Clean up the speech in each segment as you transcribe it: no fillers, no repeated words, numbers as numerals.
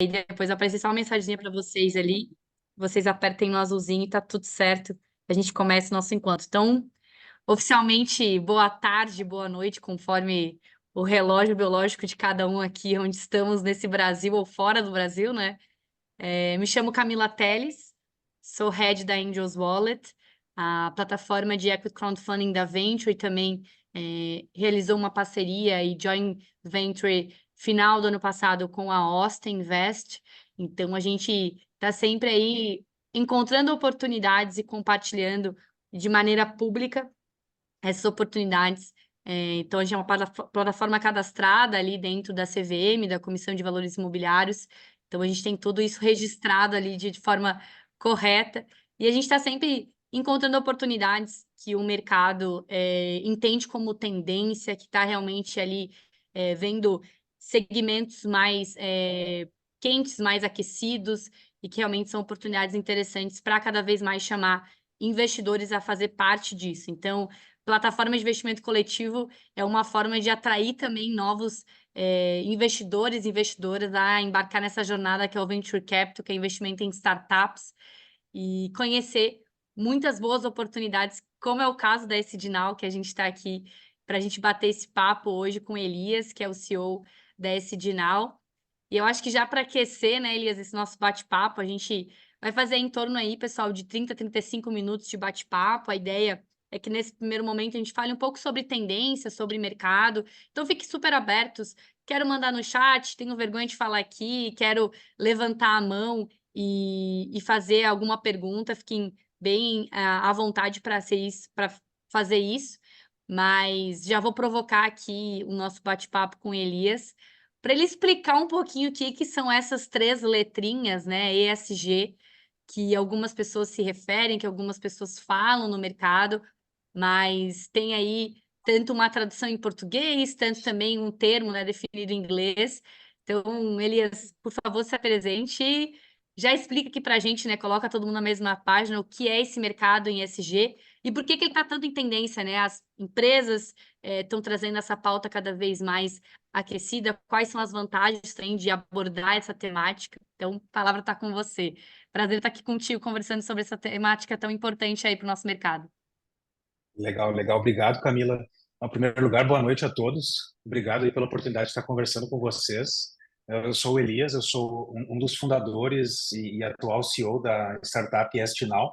Aí depois aparecer só uma mensagenzinha para vocês ali, vocês apertem no azulzinho e tá tudo certo, a gente começa o nosso encontro. Então, oficialmente, boa tarde, boa noite, conforme o relógio biológico de cada um aqui, onde estamos nesse Brasil ou fora do Brasil, né? Me chamo Camila Teles, sou head da Angels Wallet, a plataforma de equity crowdfunding da Venture, e também realizou uma parceria e joint venture final do ano passado com a Austin Invest. Então, a gente está sempre aí encontrando oportunidades e compartilhando de maneira pública essas oportunidades. Então, a gente é uma plataforma cadastrada ali dentro da CVM, da Comissão de Valores Imobiliários. Então, a gente tem tudo isso registrado ali de forma correta. E a gente está sempre encontrando oportunidades que o mercado entende como tendência, que está realmente ali vendo segmentos mais quentes, mais aquecidos, e que realmente são oportunidades interessantes para cada vez mais chamar investidores a fazer parte disso. Então, plataforma de investimento coletivo é uma forma de atrair também novos investidores e investidoras a embarcar nessa jornada que é o Venture Capital, que é investimento em startups, e conhecer muitas boas oportunidades, como é o caso da SDNow, que a gente está aqui para a gente bater esse papo hoje com o Elias, que é o CEO da SDNow. E eu acho que já para aquecer, né, Elias, esse nosso bate-papo, a gente vai fazer em torno aí, pessoal, de 30 a 35 minutos de bate-papo. A ideia é que nesse primeiro momento a gente fale um pouco sobre tendência, sobre mercado. Então fiquem super abertos. Quero mandar no chat, tenho vergonha de falar aqui, quero levantar a mão e fazer alguma pergunta. Fiquem bem à vontade para fazer isso. Mas já vou provocar aqui o nosso bate-papo com Elias, para ele explicar um pouquinho o que são essas três letrinhas, né, ESG, que algumas pessoas se referem, que algumas pessoas falam no mercado, mas tem aí tanto uma tradução em português, tanto também um termo, né, definido em inglês. Então, Elias, por favor, se apresente e já explica aqui para a gente, né, coloca todo mundo na mesma página, o que é esse mercado em ESG e por que ele está tanto em tendência, né? As empresas estão trazendo essa pauta cada vez mais aquecida, quais são as vantagens também de abordar essa temática. Então, a palavra está com você. Prazer estar aqui contigo, conversando sobre essa temática tão importante aí para o nosso mercado. Legal, legal. Obrigado, Camila. Em primeiro lugar, boa noite a todos. Obrigado aí pela oportunidade de estar conversando com vocês. Eu sou o Elias, eu sou um dos fundadores e atual CEO da startup ESG-Now,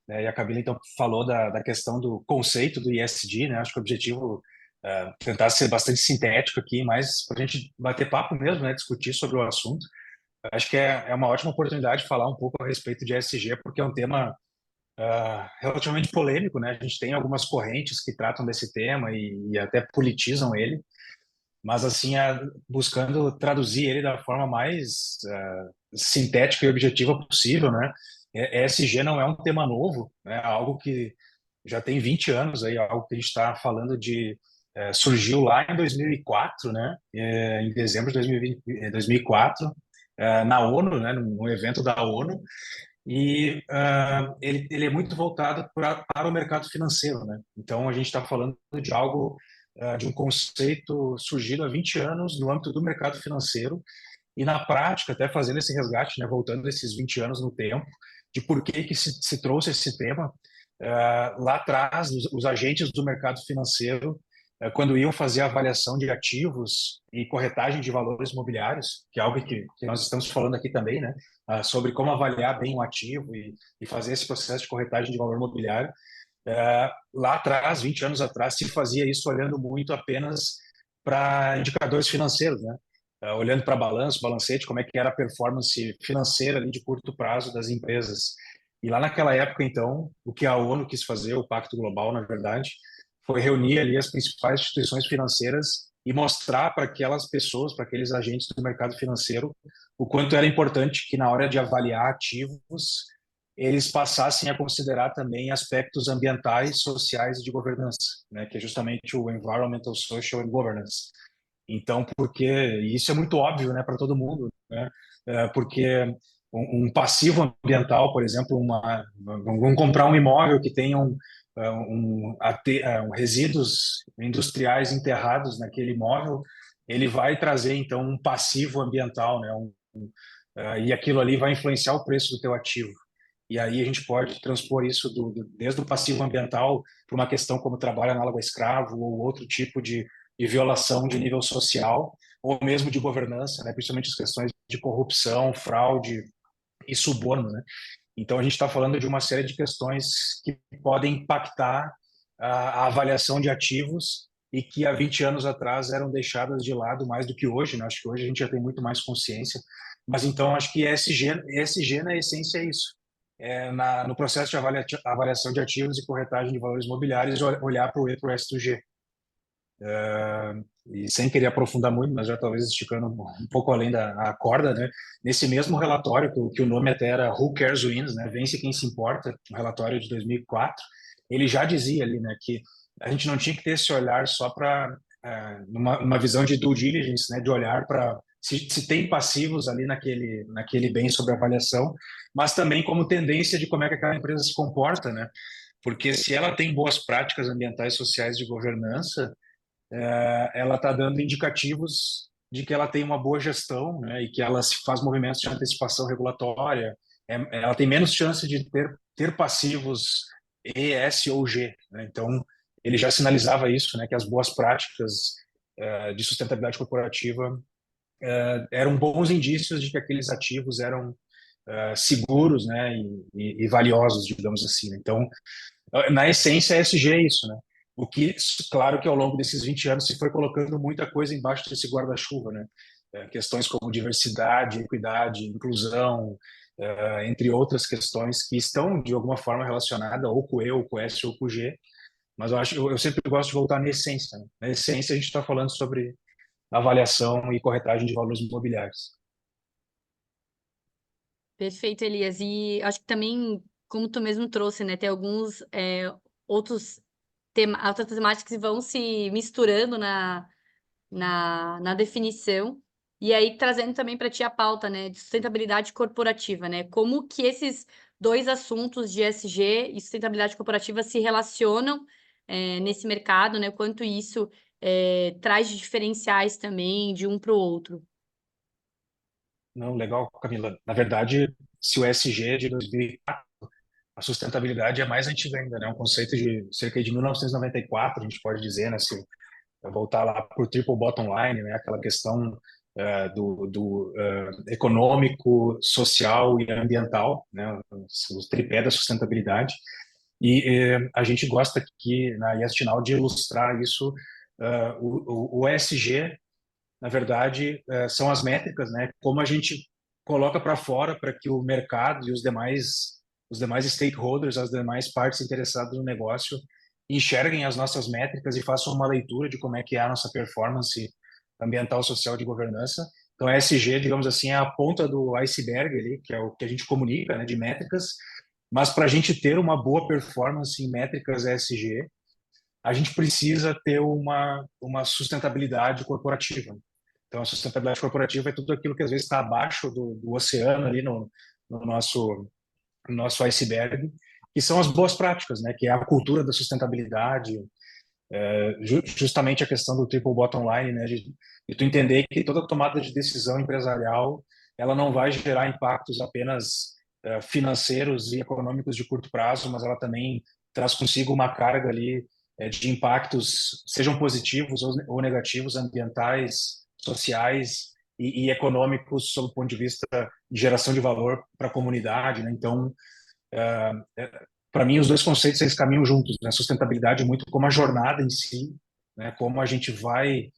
né? E a Camila, então, falou da questão do conceito do ESG, né? Acho que o objetivo é tentar ser bastante sintético aqui, mas para a gente bater papo mesmo, né? Discutir sobre o assunto. Acho que é uma ótima oportunidade de falar um pouco a respeito de ESG, porque é um tema relativamente polêmico, né? A gente tem algumas correntes que tratam desse tema e até politizam ele, mas assim, buscando traduzir ele da forma mais sintética e objetiva possível, né? ESG não é um tema novo, né? Algo que já tem 20 anos aí, algo que a gente está falando de surgiu lá em 2004, né? Em dezembro de 2020, 2004, na ONU, né? Num evento da ONU, e ele é muito voltado para o mercado financeiro, né? Então, a gente está falando de algo, de um conceito surgido há 20 anos no âmbito do mercado financeiro, e na prática, até fazendo esse resgate, né, voltando esses 20 anos no tempo, de por que se trouxe esse tema. Lá atrás, os agentes do mercado financeiro, quando iam fazer a avaliação de ativos e corretagem de valores imobiliários, que é algo que nós estamos falando aqui também, né, sobre como avaliar bem um ativo e fazer esse processo de corretagem de valor imobiliário. Lá atrás, 20 anos atrás, se fazia isso olhando muito apenas para indicadores financeiros, né? Olhando para balanço, balancete, como é que era a performance financeira ali de curto prazo das empresas. E lá naquela época, então, o que a ONU quis fazer, o Pacto Global, na verdade, foi reunir ali as principais instituições financeiras e mostrar para aquelas pessoas, para aqueles agentes do mercado financeiro, o quanto era importante que na hora de avaliar ativos, eles passassem a considerar também aspectos ambientais, sociais e de governança, né, que é justamente o Environmental, Social and Governance. Então, porque isso é muito óbvio, né, para todo mundo, né? Porque um passivo ambiental, por exemplo, vamos comprar um imóvel que tenha resíduos industriais enterrados naquele imóvel, ele vai trazer então um passivo ambiental, né? e aquilo ali vai influenciar o preço do teu ativo. E aí a gente pode transpor isso desde o passivo ambiental para uma questão como trabalho análogo a escravo ou outro tipo de violação de nível social ou mesmo de governança, né? Principalmente as questões de corrupção, fraude e suborno, né? Então a gente está falando de uma série de questões que podem impactar a avaliação de ativos e que há 20 anos atrás eram deixadas de lado mais do que hoje, né? Acho que hoje a gente já tem muito mais consciência. Mas então acho que ESG na essência é isso. No processo de avaliação de ativos e corretagem de valores imobiliários, olhar para o E para o S2G. E sem querer aprofundar muito, mas já talvez esticando um pouco além da corda, né? Nesse mesmo relatório, que o nome até era Who Cares Wins, né? Vence quem se importa, um relatório de 2004, ele já dizia ali, né, que a gente não tinha que ter esse olhar só para numa visão de due diligence, né, de olhar para se tem passivos ali naquele bem sobre avaliação, mas também como tendência de como é que aquela empresa se comporta, né? Porque se ela tem boas práticas ambientais e sociais de governança, ela está dando indicativos de que ela tem uma boa gestão, né, e que ela se faz movimentos de antecipação regulatória, ela tem menos chance de ter passivos E, S ou G, né? Então, ele já sinalizava isso, né, que as boas práticas de sustentabilidade corporativa eram bons indícios de que aqueles ativos eram seguros, né, e valiosos, digamos assim, né? Então, na essência, ESG é isso, né? O que, claro que ao longo desses 20 anos se foi colocando muita coisa embaixo desse guarda-chuva, né? Questões como diversidade, equidade, inclusão, entre outras questões que estão de alguma forma relacionadas ou com o E, ou com o S, ou com o G, mas eu sempre gosto de voltar na essência, né? Na essência, a gente está falando sobre avaliação e corretagem de valores imobiliários. Perfeito, Elias. E acho que também, como tu mesmo trouxe, né, tem alguns outros outras temáticas que vão se misturando na definição. E aí, trazendo também para ti a pauta, né, de sustentabilidade corporativa, né? Como que esses dois assuntos de ESG e sustentabilidade corporativa se relacionam nesse mercado, né? Quanto isso traz de diferenciais também de um para o outro. Não, legal, Camila. Na verdade, se o ESG é de 2004, a sustentabilidade é mais antiga ainda, né? Um conceito de cerca de 1994, a gente pode dizer, né? Se voltar lá para o triple bottom line, né? Aquela questão do econômico, social e ambiental, né? Os tripé da sustentabilidade. E a gente gosta aqui na IEST de ilustrar isso. O ESG, na verdade, são as métricas, né? Como a gente coloca para fora para que o mercado e os demais stakeholders, as demais partes interessadas no negócio, enxerguem as nossas métricas e façam uma leitura de como é que é a nossa performance ambiental, social, de governança. Então, a ESG, digamos assim, é a ponta do iceberg ali, que é o que a gente comunica, né, de métricas. Mas para a gente ter uma boa performance em métricas ESG, a gente precisa ter uma sustentabilidade corporativa. Então, a sustentabilidade corporativa é tudo aquilo que às vezes está abaixo do oceano ali no nosso iceberg, que são as boas práticas, né? Que é a cultura da sustentabilidade, justamente a questão do triple bottom line, né? De tu entender que toda tomada de decisão empresarial ela não vai gerar impactos apenas financeiros e econômicos de curto prazo, mas ela também traz consigo uma carga ali de impactos, sejam positivos ou negativos, ambientais, sociais e econômicos, sob o ponto de vista de geração de valor para a comunidade, né? Então, para mim, os dois conceitos eles caminham juntos, né? Sustentabilidade muito como a jornada em si, né? Como a gente vai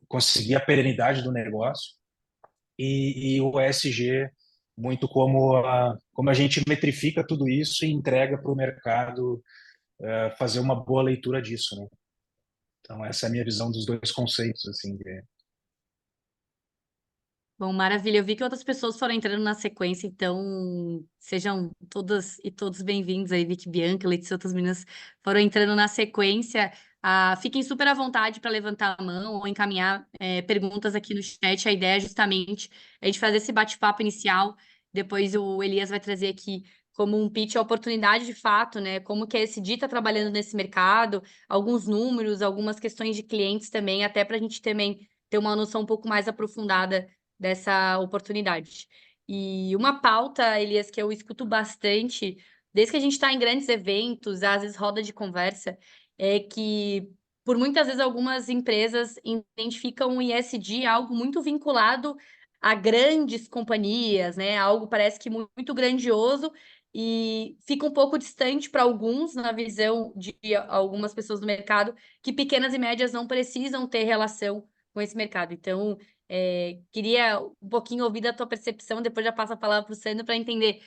conseguir a perenidade do negócio e o ESG muito como a gente metrifica tudo isso e entrega para o mercado fazer uma boa leitura disso, né? Então essa é a minha visão dos dois conceitos, assim. Bom, maravilha. Eu vi que outras pessoas foram entrando na sequência, então sejam todas e todos bem-vindos aí, Vicky, Bianca, Letícia, outras meninas foram entrando na sequência. Fiquem super à vontade para levantar a mão ou encaminhar perguntas aqui no chat. A ideia é justamente a gente fazer esse bate-papo inicial. Depois o Elias vai trazer aqui como um pitch a oportunidade de fato, né? Como que a SD está trabalhando nesse mercado, alguns números, algumas questões de clientes também, até para a gente também ter uma noção um pouco mais aprofundada dessa oportunidade. E uma pauta, Elias, que eu escuto bastante, desde que a gente está em grandes eventos, às vezes roda de conversa, é que, por muitas vezes, algumas empresas identificam o ESG algo muito vinculado a grandes companhias, né? Algo parece que muito grandioso e fica um pouco distante para alguns, na visão de algumas pessoas do mercado, que pequenas e médias não precisam ter relação com esse mercado. Então, queria um pouquinho ouvir da tua percepção, depois já passo a palavra para o Sandro para entender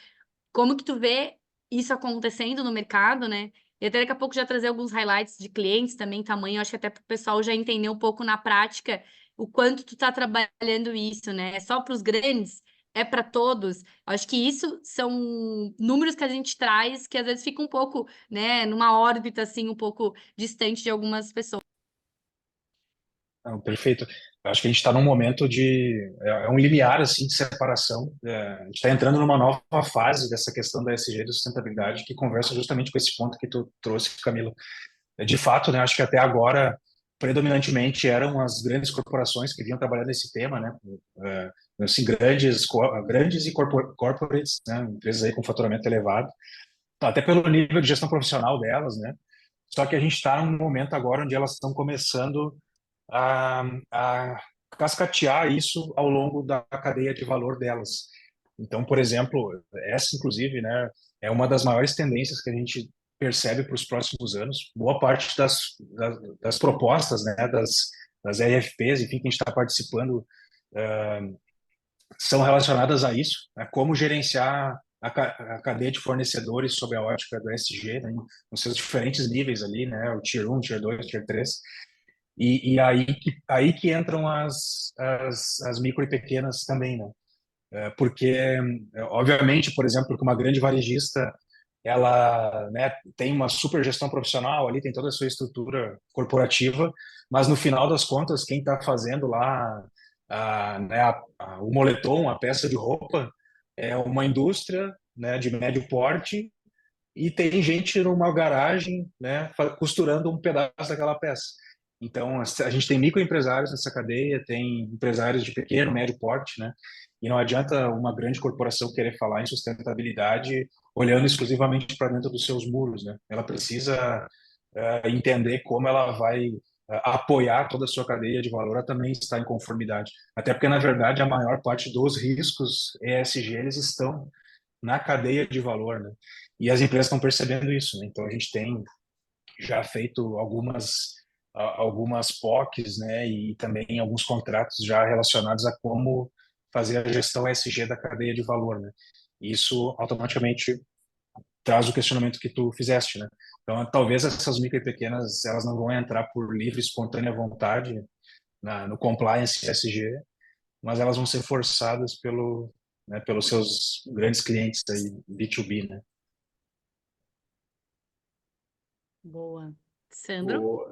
como que tu vê isso acontecendo no mercado, né? E até daqui a pouco já trazer alguns highlights de clientes também, tamanho, acho que até para o pessoal já entender um pouco na prática o quanto tu tá trabalhando isso, né? É só para os grandes? É para todos? Acho que isso são números que a gente traz que às vezes fica um pouco, né, numa órbita assim, um pouco distante de algumas pessoas. Não, perfeito. Eu acho que a gente está num momento de é um limiar assim de separação. A gente está entrando numa nova fase dessa questão da ESG, de sustentabilidade, que conversa justamente com esse ponto que tu trouxe, Camila. De fato, né, acho que até agora predominantemente eram as grandes corporações que vinham trabalhando nesse tema, né, assim, grandes e corporates, né, empresas aí com faturamento elevado, até pelo nível de gestão profissional delas, né. Só que a gente está num momento agora onde elas estão começando a cascatear isso ao longo da cadeia de valor delas. Então, por exemplo, essa, inclusive, né, é uma das maiores tendências que a gente percebe para os próximos anos. Boa parte das propostas, né, das EFPs, enfim, que a gente está participando, são relacionadas a isso, né, como gerenciar a cadeia de fornecedores sob a ótica do ESG, né, nos seus diferentes níveis ali, né, o Tier 1, Tier 2, Tier 3. E aí que entram as micro e pequenas também, né? Porque, obviamente, por exemplo, que uma grande varejista, ela, né, tem uma super gestão profissional ali, tem toda a sua estrutura corporativa, mas no final das contas, quem está fazendo lá né, o moletom, a peça de roupa, é uma indústria, né, de médio porte e tem gente numa garagem, né, costurando um pedaço daquela peça. Então, a gente tem microempresários nessa cadeia, tem empresários de pequeno, médio porte, né? E não adianta uma grande corporação querer falar em sustentabilidade olhando exclusivamente para dentro dos seus muros, né? Ela precisa entender como ela vai apoiar toda a sua cadeia de valor a também estar em conformidade. Até porque, na verdade, a maior parte dos riscos ESG, eles estão na cadeia de valor, né? E as empresas estão percebendo isso, né? Então a gente tem já feito algumas POCs, né? E também alguns contratos já relacionados a como fazer a gestão ESG da cadeia de valor, né? E isso automaticamente traz o questionamento que tu fizeste, né? Então talvez essas micro e pequenas elas não vão entrar por livre e espontânea vontade no compliance ESG, mas elas vão ser forçadas né, pelos seus grandes clientes aí, B2B, né? Boa. Sandro?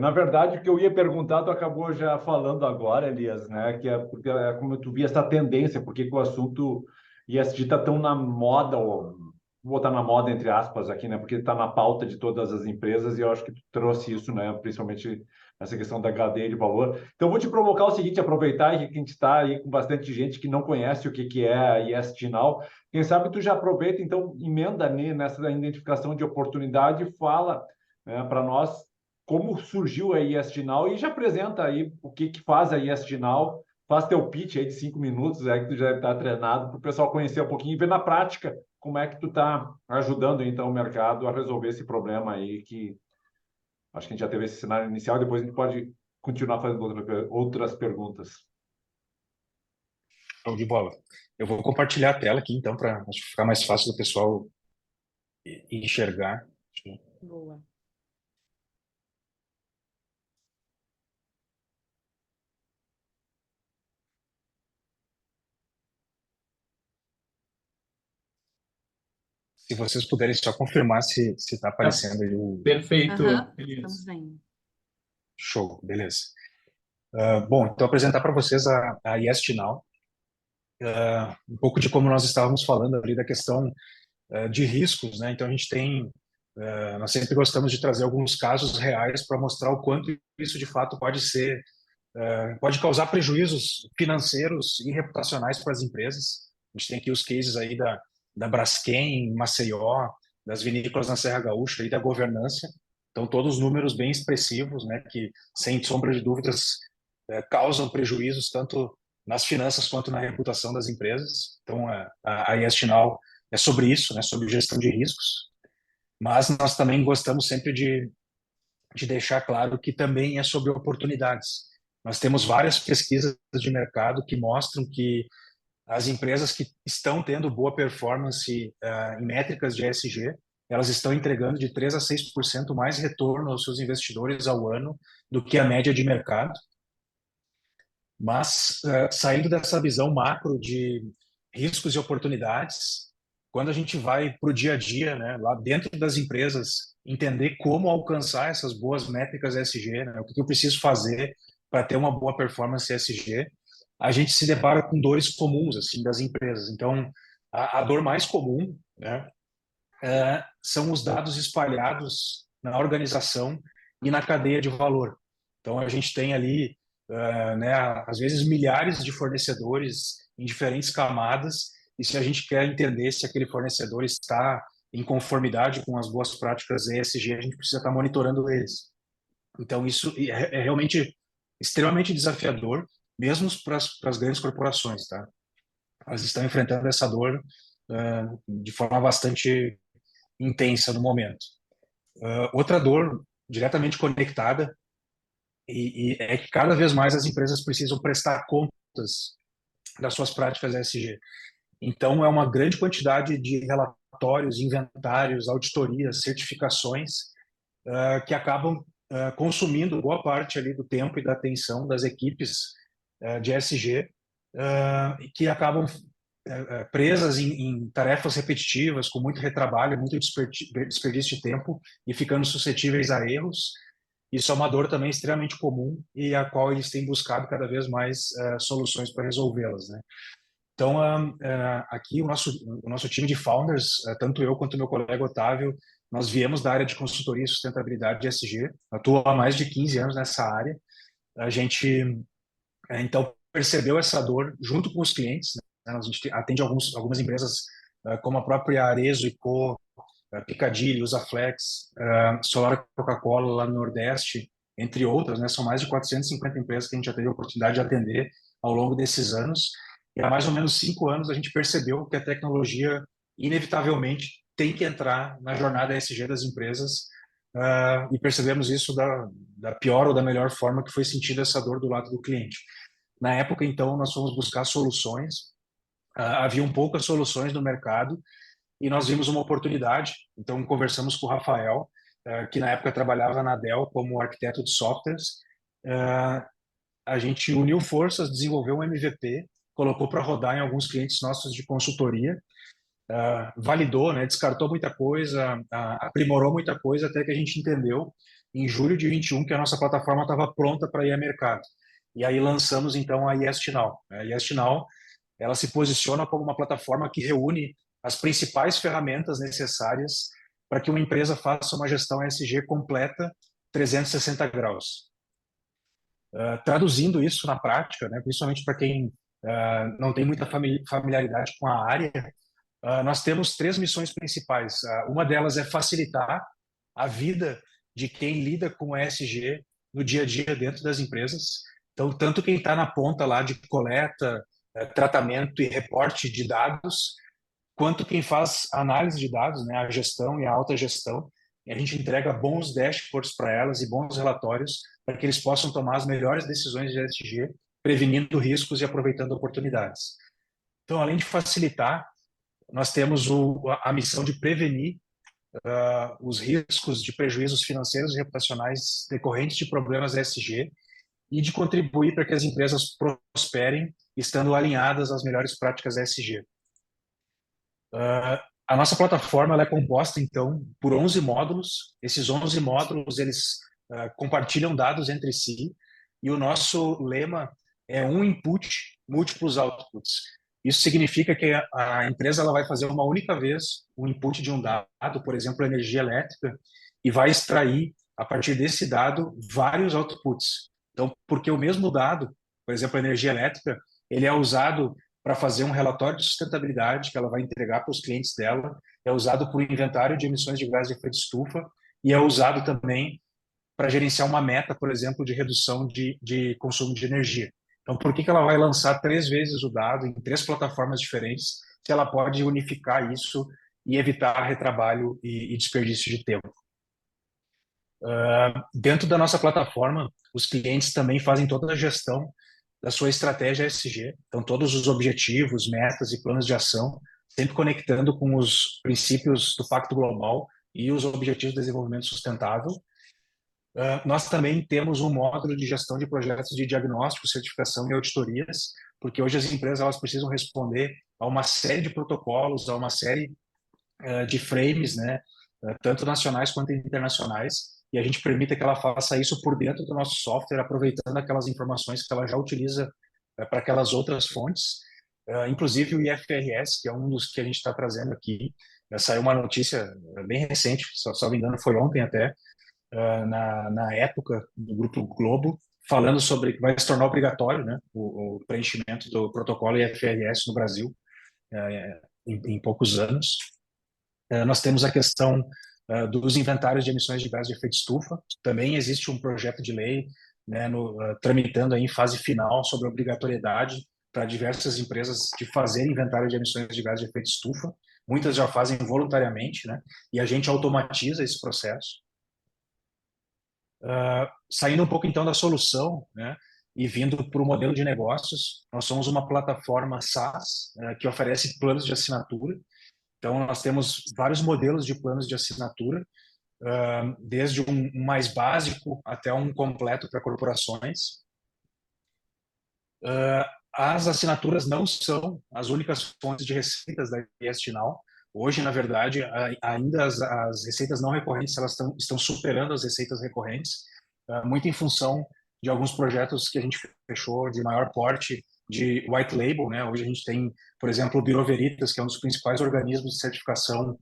Na verdade, o que eu ia perguntar, tu acabou já falando agora, Elias, né? Que é porque é como tu via essa tendência, porque que o assunto ESG está tão na moda, ou vou botar na moda entre aspas aqui, né? Porque está na pauta de todas as empresas e eu acho que tu trouxe isso, né? Principalmente essa questão da cadeia de valor. Então, eu vou te provocar o seguinte, aproveitar que a gente está aí com bastante gente que não conhece o que é a ESG Now. Quem sabe tu já aproveita, então, emenda nessa identificação de oportunidade e fala, né, para nós como surgiu a ESG Now e já apresenta aí o que faz a ESG Now, faz teu pitch aí de 5 minutos, aí que tu já está treinado, para o pessoal conhecer um pouquinho e ver na prática como é que tu está ajudando então o mercado a resolver esse problema aí que acho que a gente já teve esse cenário inicial, depois a gente pode continuar fazendo outras perguntas. Show de bola. Eu vou compartilhar a tela aqui, então, para ficar mais fácil do pessoal enxergar. Boa. Se vocês puderem só confirmar se está aparecendo aí o... Perfeito, Estamos vendo. Show, beleza. Bom, então apresentar para vocês a ESG Now. Um pouco de como nós estávamos falando ali da questão de riscos, né? Então a gente tem... nós sempre gostamos de trazer alguns casos reais para mostrar o quanto isso de fato pode ser pode causar prejuízos financeiros e reputacionais para as empresas. A gente tem aqui os cases aí da Braskem, em Maceió, das vinícolas na Serra Gaúcha e da governança. Então, todos números bem expressivos, né, que, sem sombra de dúvidas, causam prejuízos tanto nas finanças quanto na reputação das empresas. Então, a ESG Now é sobre isso, né, sobre gestão de riscos. Mas nós também gostamos sempre de deixar claro que também é sobre oportunidades. Nós temos várias pesquisas de mercado que mostram que as empresas que estão tendo boa performance em métricas de ESG, elas estão entregando de 3 a 6% mais retorno aos seus investidores ao ano do que a média de mercado. Mas, saindo dessa visão macro de riscos e oportunidades, quando a gente vai para o dia a dia, né, lá dentro das empresas, entender como alcançar essas boas métricas ESG, né, o que eu preciso fazer para ter uma boa performance ESG, a gente se depara com dores comuns assim das empresas. Então, a dor mais comum, né, são os dados espalhados na organização e na cadeia de valor. Então, a gente tem ali, né, às vezes, milhares de fornecedores em diferentes camadas, e se a gente quer entender se aquele fornecedor está em conformidade com as boas práticas ESG, a gente precisa estar monitorando eles. Então, isso é realmente extremamente desafiador, mesmo para as grandes corporações, tá? Elas estão enfrentando essa dor de forma bastante intensa no momento. Outra dor diretamente conectada e é que cada vez mais as empresas precisam prestar contas das suas práticas ESG. Então, é uma grande quantidade de relatórios, inventários, auditorias, certificações que acabam consumindo boa parte ali do tempo e da atenção das equipes de ESG, que acabam presas em tarefas repetitivas, com muito retrabalho, muito desperdício de tempo e ficando suscetíveis a erros. Isso é uma dor também extremamente comum e a qual eles têm buscado cada vez mais soluções para resolvê-las, né? Então, aqui o nosso time de founders, tanto eu quanto o meu colega Otávio, nós viemos da área de consultoria e sustentabilidade de ESG, atuo há mais de 15 anos nessa área. A gente, então, percebeu essa dor junto com os clientes, né? A gente atende algumas empresas, como a própria Arezzo e Co, Picadilly, Usaflex, Solar Coca-Cola lá no Nordeste, entre outras, né? São mais de 450 empresas que a gente já teve a oportunidade de atender ao longo desses anos. E há mais ou menos 5 anos a gente percebeu que a tecnologia, inevitavelmente, tem que entrar na jornada ESG das empresas, e percebemos isso da pior ou da melhor forma que foi sentida essa dor do lado do cliente. Na época, então, nós fomos buscar soluções, haviam poucas soluções no mercado, e nós vimos uma oportunidade. Então, conversamos com o Rafael, que na época trabalhava na Dell como arquiteto de softwares. A gente uniu forças, desenvolveu um MVP, colocou para rodar em alguns clientes nossos de consultoria, validou, né, descartou muita coisa, aprimorou muita coisa, até que a gente entendeu, em julho de 21, que a nossa plataforma estava pronta para ir ao mercado. E aí lançamos, então, a ESG Now. A ESG Now, ela se posiciona como uma plataforma que reúne as principais ferramentas necessárias para que uma empresa faça uma gestão ESG completa 360 graus. Traduzindo isso na prática, né, principalmente para quem não tem muita familiaridade com a área, nós temos 3 missões principais. Uma delas é facilitar a vida de quem lida com ESG no dia a dia dentro das empresas. Então, tanto quem está na ponta lá de coleta, tratamento e reporte de dados, quanto quem faz análise de dados, né, a gestão e a alta gestão. E a gente entrega bons dashboards para elas e bons relatórios para que eles possam tomar as melhores decisões de ESG, prevenindo riscos e aproveitando oportunidades. Então, além de facilitar, nós temos a missão de prevenir os riscos de prejuízos financeiros e reputacionais decorrentes de problemas ESG e de contribuir para que as empresas prosperem, estando alinhadas às melhores práticas ESG. A nossa plataforma ela é composta, então, por 11 módulos. Esses 11 módulos, eles compartilham dados entre si, e o nosso lema é um input, múltiplos outputs. Isso significa que a empresa ela vai fazer uma única vez o input de um dado, por exemplo, energia elétrica, e vai extrair, a partir desse dado, vários outputs. Então, porque o mesmo dado, por exemplo, a energia elétrica, ele é usado para fazer um relatório de sustentabilidade que ela vai entregar para os clientes dela, é usado para o inventário de emissões de gás de efeito de estufa e é usado também para gerenciar uma meta, por exemplo, de redução de consumo de energia. Então, por que ela vai lançar 3 vezes o dado em 3 plataformas diferentes se ela pode unificar isso e evitar retrabalho e desperdício de tempo? Dentro da nossa plataforma, os clientes também fazem toda a gestão da sua estratégia ESG, então todos os objetivos, metas e planos de ação, sempre conectando com os princípios do Pacto Global e os Objetivos de Desenvolvimento Sustentável. Nós também temos um módulo de gestão de projetos de diagnóstico, certificação e auditorias, porque hoje as empresas elas precisam responder a uma série de protocolos, a uma série de frames, né, tanto nacionais quanto internacionais, e a gente permite que ela faça isso por dentro do nosso software, aproveitando aquelas informações que ela já utiliza para aquelas outras fontes. Inclusive o IFRS, que é um dos que a gente está trazendo aqui, saiu uma notícia bem recente, só me engano foi ontem até, na época do Grupo Globo, falando sobre que vai se tornar obrigatório, né, o preenchimento do protocolo IFRS no Brasil em poucos anos. Nós temos a questão dos inventários de emissões de gás de efeito de estufa. Também existe um projeto de lei, né, tramitando aí em fase final sobre a obrigatoriedade para diversas empresas de fazer inventário de emissões de gás de efeito de estufa. Muitas já fazem voluntariamente, né, e a gente automatiza esse processo. Saindo um pouco então da solução, né, e vindo para o modelo de negócios, nós somos uma plataforma SaaS que oferece planos de assinatura. Então, nós temos vários modelos de planos de assinatura, desde um mais básico até um completo para corporações. As assinaturas não são as únicas fontes de receitas da ESG Now. Hoje, na verdade, ainda as receitas não recorrentes elas estão superando as receitas recorrentes, muito em função de alguns projetos que a gente fechou de maior porte de white label, né? Hoje a gente tem, por exemplo, o Bureau Veritas, que é um dos principais organismos de certificação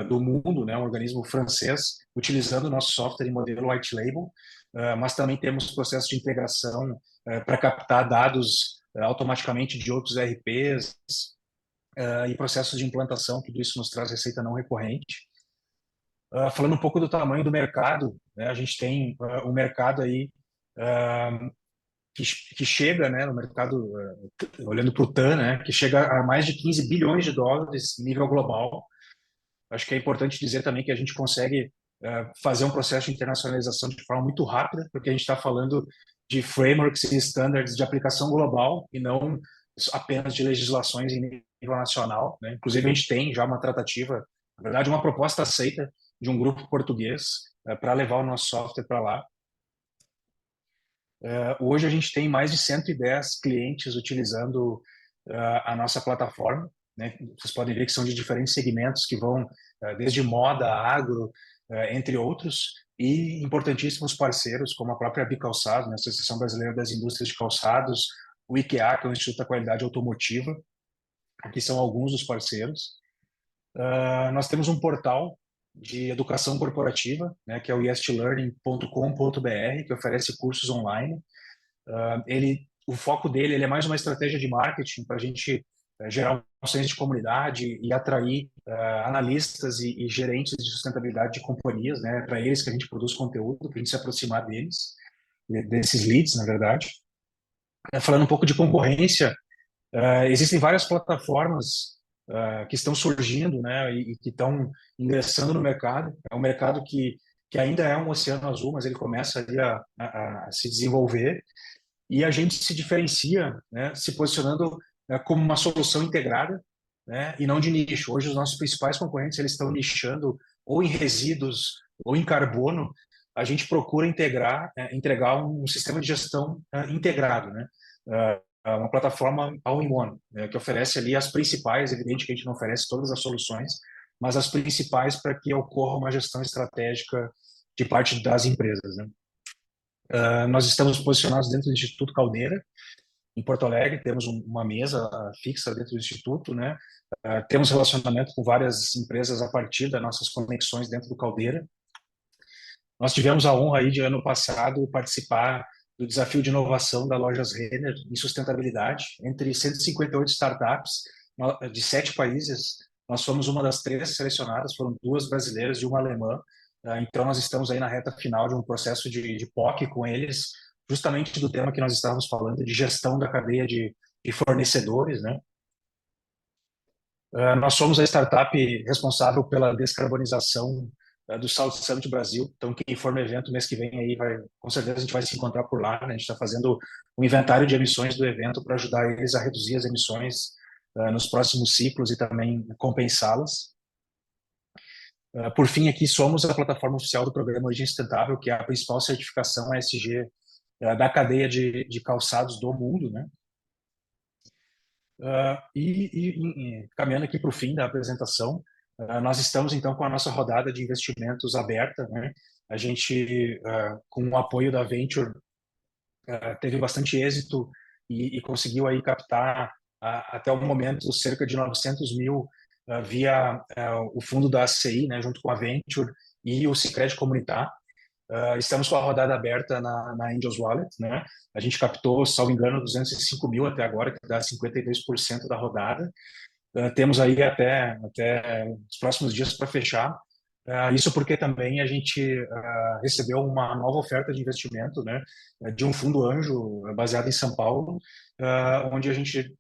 do mundo, né? Um organismo francês, utilizando o nosso software em modelo white label, mas também temos processos de integração para captar dados automaticamente de outros RPs e processos de implantação, tudo isso nos traz receita não recorrente. Falando um pouco do tamanho do mercado, né? A gente tem um mercado aí que chega, né, no mercado, olhando para o TAM, né, que chega a mais de 15 bilhões de dólares em nível global. Acho que é importante dizer também que a gente consegue fazer um processo de internacionalização de forma muito rápida, porque a gente está falando de frameworks e standards de aplicação global e não apenas de legislações em nível nacional, né? Inclusive, a gente tem já uma tratativa, na verdade, uma proposta aceita de um grupo português para levar o nosso software para lá. Hoje a gente tem mais de 110 clientes utilizando a nossa plataforma, né? Vocês podem ver que são de diferentes segmentos que vão desde moda, agro, entre outros, e importantíssimos parceiros como a própria Bicalçados, né? Associação Brasileira das Indústrias de Calçados, o IKEA, que é o Instituto da Qualidade Automotiva, que são alguns dos parceiros. Nós temos um portal de educação corporativa, né, que é o yeslearning.com.br, que oferece cursos online. O foco dele ele é mais uma estratégia de marketing para a gente gerar um senso de comunidade e atrair analistas e gerentes de sustentabilidade de companhias, né, para eles que a gente produz conteúdo, para a gente se aproximar deles, desses leads, na verdade. Falando um pouco de concorrência, existem várias plataformas que estão surgindo, né, e que estão ingressando no mercado. É um mercado que ainda é um oceano azul, mas ele começa ali a se desenvolver. E a gente se diferencia, né, se posicionando como uma solução integrada, né, e não de nicho. Hoje, os nossos principais concorrentes eles estão nichando ou em resíduos ou em carbono. A gente procura entregar um sistema de gestão integrado, né, uma plataforma all-in-one, né, que oferece ali as principais, evidente que a gente não oferece todas as soluções, mas as principais para que ocorra uma gestão estratégica de parte das empresas, né. Nós estamos posicionados dentro do Instituto Caldeira, em Porto Alegre, temos uma mesa fixa dentro do Instituto, né? Temos relacionamento com várias empresas a partir das nossas conexões dentro do Caldeira. Nós tivemos a honra aí de ano passado participar do desafio de inovação da Lojas Renner em sustentabilidade. Entre 158 startups de 7 países, nós fomos uma das 3 selecionadas, foram 2 brasileiras e uma alemã. Então, nós estamos aí na reta final de um processo de POC com eles, justamente do tema que nós estávamos falando, de gestão da cadeia de fornecedores, né? Nós somos a startup responsável pela descarbonização do South Summit Brasil. Então, quem for no evento mês que vem aí, com certeza a gente vai se encontrar por lá, né? A gente está fazendo um inventário de emissões do evento para ajudar eles a reduzir as emissões nos próximos ciclos e também compensá-las. Por fim, aqui somos a plataforma oficial do Programa Origem Sustentável, que é a principal certificação ESG da cadeia de calçados do mundo, né? Caminhando aqui para o fim da apresentação, nós estamos então com a nossa rodada de investimentos aberta, né? A gente, com o apoio da Venture, teve bastante êxito e conseguiu aí captar até o momento cerca de 900 mil via o fundo da ACI, né, junto com a Venture e o Sicredi Comunitar. Estamos com a rodada aberta na Angels Wallet, né? A gente captou, salvo engano, 205 mil até agora, que dá 52% da rodada. Temos aí até os próximos dias para fechar. Isso porque também a gente recebeu uma nova oferta de investimento, né, de um fundo anjo baseado em São Paulo, onde a gente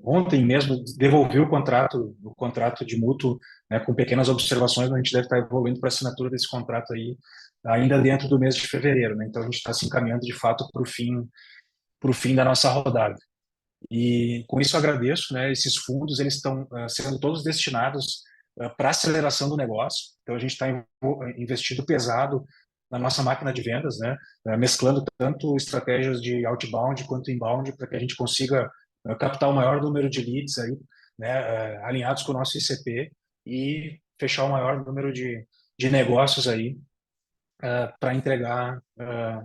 ontem mesmo devolveu o contrato de mútuo, né, com pequenas observações, mas a gente deve estar evoluindo para a assinatura desse contrato aí ainda dentro do mês de fevereiro, né? Então a gente está se encaminhando de fato para o fim da nossa rodada. E com isso eu agradeço, né? Esses fundos eles estão sendo todos destinados para aceleração do negócio. Então a gente está investido pesado na nossa máquina de vendas, né? Mesclando tanto estratégias de outbound quanto inbound para que a gente consiga captar o maior número de leads aí, né? Alinhados com o nosso ICP e fechar o maior número de negócios aí para entregar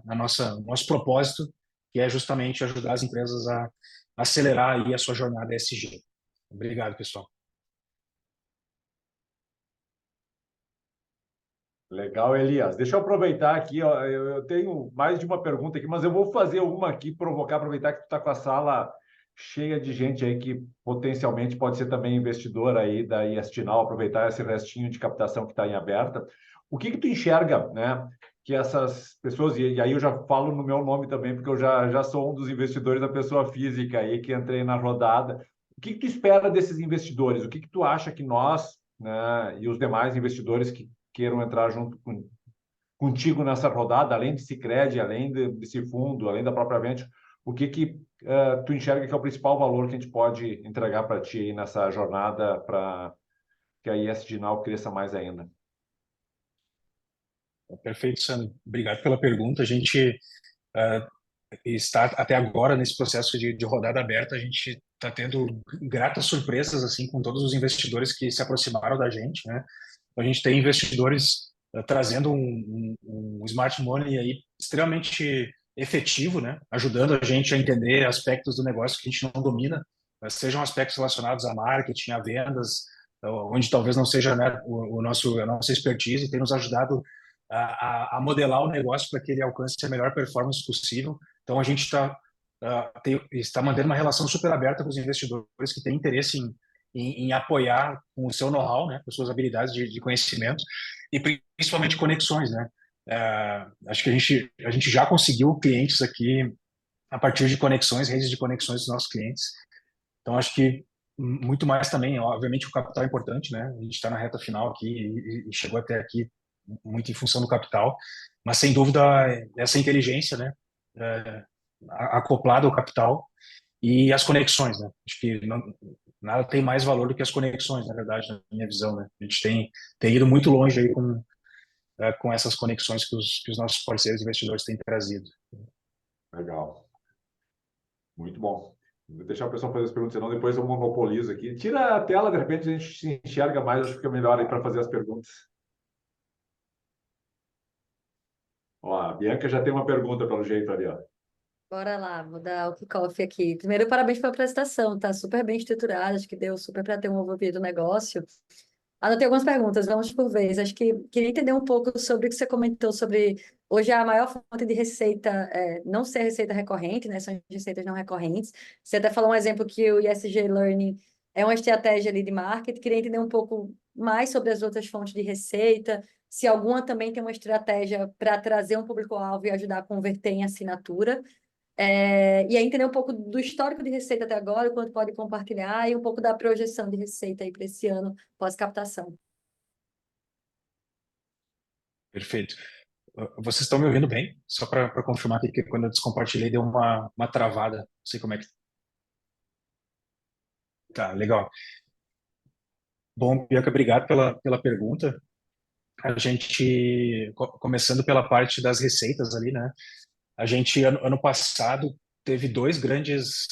nosso propósito, que é justamente ajudar as empresas a acelerar aí a sua jornada ESG. Obrigado, pessoal. Legal, Elias. Deixa eu aproveitar aqui, ó, eu tenho mais de uma pergunta aqui, mas eu vou fazer uma aqui, aproveitar que tu está com a sala cheia de gente aí que potencialmente pode ser também investidor aí da ESG Now, aproveitar esse restinho de captação que está em aberta. O que tu enxerga, né, que essas pessoas, e aí eu já falo no meu nome também, porque eu já sou um dos investidores da pessoa física aí que entrei na rodada. O que tu espera desses investidores? O que tu acha que nós, né, e os demais investidores que queiram entrar junto contigo nessa rodada, além de Sicredi, além desse fundo, além da própria Venture, o que tu enxerga que é o principal valor que a gente pode entregar para ti aí nessa jornada para que a ESG Now cresça mais ainda? Perfeito, Sandro. Obrigado pela pergunta. A gente está até agora nesse processo de rodada aberta. A gente está tendo gratas surpresas assim com todos os investidores que se aproximaram da gente, né? A gente tem investidores trazendo um smart money aí extremamente efetivo, né? Ajudando a gente a entender aspectos do negócio que a gente não domina, sejam aspectos relacionados a marketing, a vendas, onde talvez não seja, né, a nossa expertise, e tem nos ajudado a modelar o negócio para que ele alcance a melhor performance possível. Então a gente está mantendo uma relação super aberta com os investidores que têm interesse em apoiar com o seu know-how, né, com suas habilidades de conhecimento e principalmente conexões, né? Acho que a gente já conseguiu clientes aqui a partir de conexões, redes de conexões dos nossos clientes. Então acho que muito mais também, obviamente o capital é importante, né? A gente está na reta final aqui e chegou até aqui muito em função do capital, mas sem dúvida essa inteligência, né, acoplada ao capital e as conexões, né? Acho que nada tem mais valor do que as conexões, na verdade, na minha visão, né? A gente tem ido muito longe aí com essas conexões que os nossos parceiros investidores têm trazido. Legal. Muito bom. Vou deixar o pessoal fazer as perguntas, senão depois eu monopolizo aqui. Tira a tela, de repente a gente se enxerga mais, acho que fica melhor aí para fazer as perguntas. Ó, a Bianca já tem uma pergunta pelo jeito ali, ó. Bora lá, vou dar o kickoff aqui. Primeiro, parabéns pela apresentação, tá super bem estruturada, acho que deu super para ter um overview do negócio. Anotei algumas perguntas, vamos por vez. Acho que queria entender um pouco sobre o que você comentou sobre hoje a maior fonte de receita não ser receita recorrente, né? São receitas não recorrentes. Você até falou um exemplo que o ESG Learning é uma estratégia ali de marketing. Queria entender um pouco mais sobre as outras fontes de receita, se alguma também tem uma estratégia para trazer um público-alvo e ajudar a converter em assinatura. E aí entender um pouco do histórico de receita até agora, o quanto pode compartilhar, e um pouco da projeção de receita aí para esse ano pós-captação. Perfeito. Vocês estão me ouvindo bem? Só para confirmar aqui que quando eu descompartilhei deu uma travada. Não sei como é que tá. Legal. Bom, Bianca, obrigado pela pergunta. A gente, começando pela parte das receitas ali, né? A gente, ano passado, teve dois grandes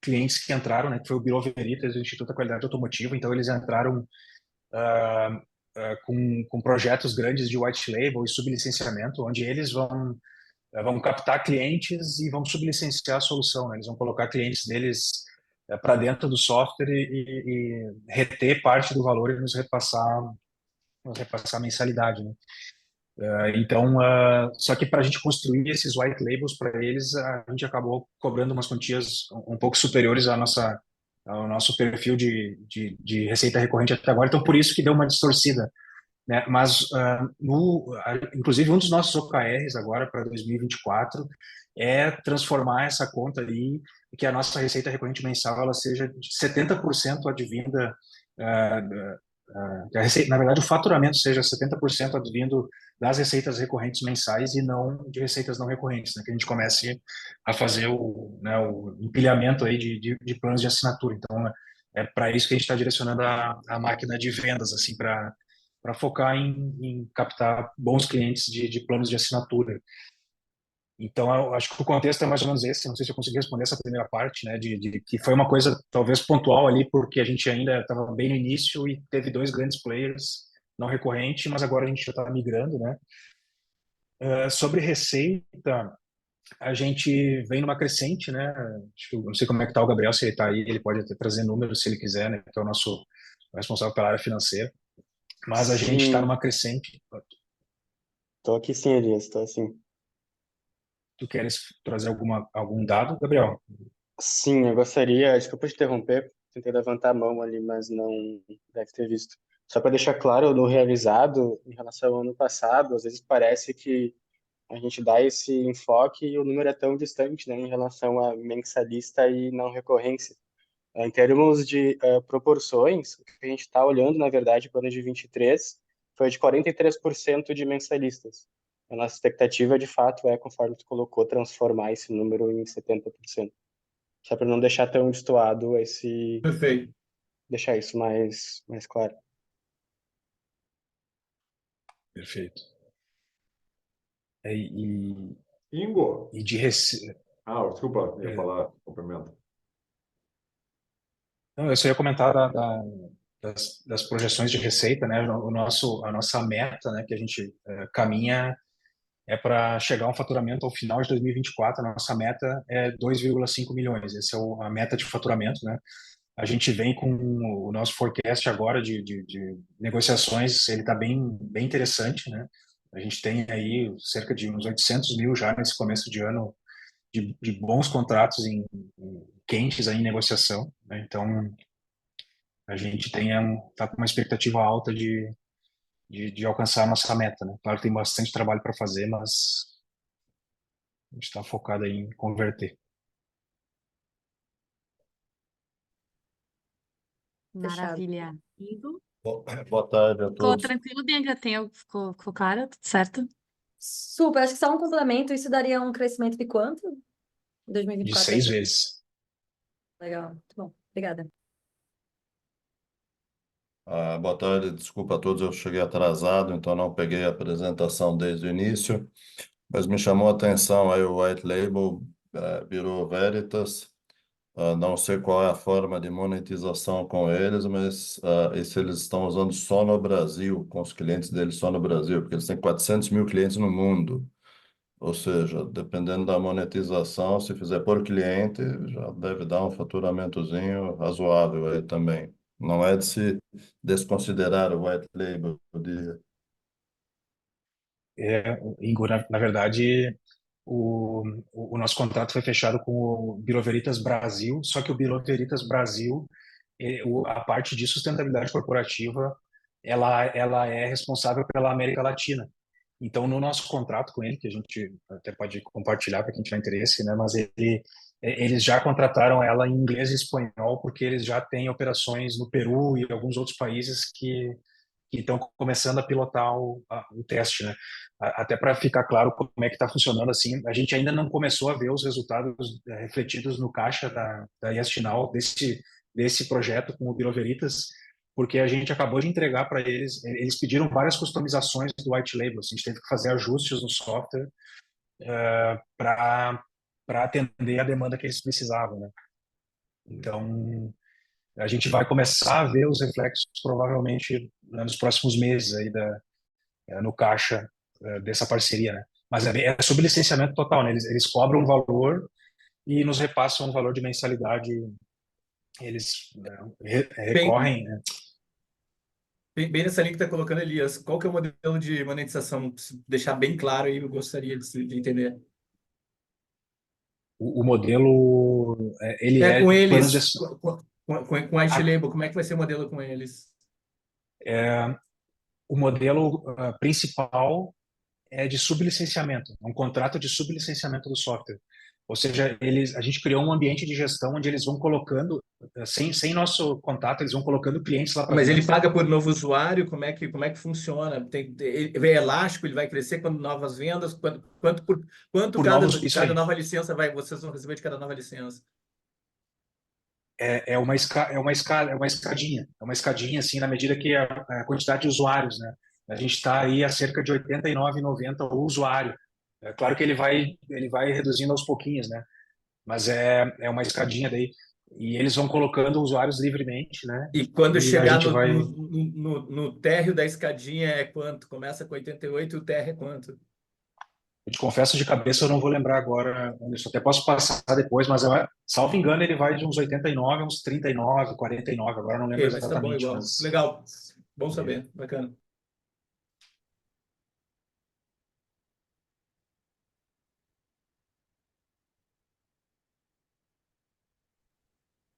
clientes que entraram, né? Que foi o Bureau Veritas e o Instituto da Qualidade Automotiva. Então, eles entraram com projetos grandes de white label e sublicenciamento, onde eles vão captar clientes e vão sublicenciar a solução, né? Eles vão colocar clientes deles para dentro do software e reter parte do valor e nos repassar a mensalidade, né? Então, só que para a gente construir esses white labels para eles, a gente acabou cobrando umas quantias um pouco superiores ao nosso perfil de receita recorrente até agora. Então, por isso que deu uma distorcida, né? Mas, inclusive, um dos nossos OKRs agora para 2024 é transformar essa conta ali, que a nossa receita recorrente mensal ela seja de 70% advinda, que a receita, na verdade, o faturamento seja 70% advindo das receitas recorrentes mensais e não de receitas não recorrentes, né? Que a gente comece a fazer o empilhamento aí de planos de assinatura. Então, é para isso que a gente está direcionando a máquina de vendas, assim, para focar em captar bons clientes de planos de assinatura. Então, eu acho que o contexto é mais ou menos esse. Não sei se eu consegui responder essa primeira parte, né, de que foi uma coisa talvez pontual ali, porque a gente ainda estava bem no início e teve dois grandes players não recorrente, mas agora a gente já está migrando, né? Sobre receita, a gente vem numa crescente, né? Acho que, não sei como é que está o Gabriel, se ele está aí, ele pode até trazer números se ele quiser, né? Que é o nosso responsável pela área financeira. Mas a gente está Sim, numa crescente. tô aqui sim, Elias, tô assim. Tu queres trazer algum dado, Gabriel? Sim, eu gostaria, desculpa te interromper, tentei levantar a mão ali, mas não deve ter visto. Só para deixar claro, no realizado, em relação ao ano passado, às vezes parece que a gente dá esse enfoque e o número é tão distante, né, em relação a mensalista e não recorrência. Em termos de proporções, o que a gente está olhando, na verdade, para o ano de 23, foi de 43% de mensalistas. A nossa expectativa, de fato, é, conforme tu colocou, transformar esse número em 70%. Só para não deixar tão destoado Perfeito. deixar isso mais claro. Perfeito. E, Ingo. e de rece... Desculpa, ia é, falar complemento. Não, eu só ia comentar das projeções de receita, né? A nossa meta, né, que a gente caminha é para chegar a um faturamento ao final de 2024. A nossa meta é 2,5 milhões. Essa é a meta de faturamento, né? A gente vem com o nosso forecast agora de negociações, ele está bem interessante, né? A gente tem aí cerca de uns 800 mil já nesse começo de ano de bons contratos quentes aí em negociação, né? Então, a gente tá com uma expectativa alta de alcançar a nossa meta, né? Claro que tem bastante trabalho para fazer, mas a gente está focado aí em converter. Fechado. Maravilha. Indo. Boa tarde a Ficou todos. tranquilo, Bianca? Ficou claro? Tudo certo? Super, acho que só um complemento, isso daria um crescimento de quanto? Em De 2024 vai 6 ser vezes. legal. Muito bom. Obrigada. Boa tarde, desculpa a todos, eu cheguei atrasado, então não peguei a apresentação desde o início, mas me chamou a atenção aí o White Label, Bureau Veritas. Não sei qual é a forma de monetização com eles, mas esse eles estão usando só no Brasil, com os clientes deles só no Brasil, porque eles têm 400 mil clientes no mundo. Ou seja, dependendo da monetização, se fizer por cliente, já deve dar um faturamentozinho razoável aí também, Não é de se desconsiderar o white label, eu diria. Ingo, na verdade, o, o nosso contrato foi fechado com o Bureau Veritas Brasil, só que o Bureau Veritas Brasil, a parte de sustentabilidade corporativa, ela é responsável pela América Latina. Então, no nosso contrato com ele, que a gente até pode compartilhar para quem tiver interesse, né? Mas eles já contrataram ela em inglês e espanhol, porque eles já têm operações no Peru e alguns outros países que estão começando a pilotar o teste, né? Até para ficar claro como é que está funcionando assim, a gente ainda não começou a ver os resultados refletidos no caixa da Yestinal desse projeto com o Bureau Veritas, porque a gente acabou de entregar para eles, eles pediram várias customizações do white label, assim, a gente teve que fazer ajustes no software para atender a demanda que eles precisavam, né? Então, a gente vai começar a ver os reflexos provavelmente, né, nos próximos meses aí no caixa dessa parceria, né? Mas é sob licenciamento total, né? Eles cobram um valor e nos repassam um valor de mensalidade, eles Bem, recorrem, né? bem nessa linha que está colocando, Elias, qual que é o modelo de monetização? Se deixar bem claro aí, eu gostaria de entender. O modelo, ele Com é planos de... eles, com a a- Label, como é que vai ser o modelo com eles? o modelo principal é de sublicenciamento, é um contrato de sublicenciamento do software. Ou seja, a gente criou um ambiente de gestão onde eles vão colocando, sem nosso contato, eles vão colocando clientes lá para Mas ele dentro. paga por novo usuário? Como é que funciona? Ele é elástico, ele vai crescer quando novas vendas? Quanto Por novos, isso cada aí. nova licença vocês vão receber de cada nova licença? É uma escadinha. É uma escadinha, assim, na medida que a quantidade de usuários, né? A gente está aí a cerca de 89,90 o usuário. É claro que ele vai reduzindo aos pouquinhos, né? Mas é uma escadinha daí. E eles vão colocando usuários livremente, né? E quando E a chegar gente vai... no térreo da escadinha é quanto? Começa com 88 e o térreo é quanto? Eu te confesso de cabeça, eu não vou lembrar agora, Anderson. Até posso passar depois, mas salvo engano, ele vai de uns 89 a uns 39, 49. Agora eu não lembro Ok, mas tá bom exatamente, igual. mas Legal, bom saber, bacana.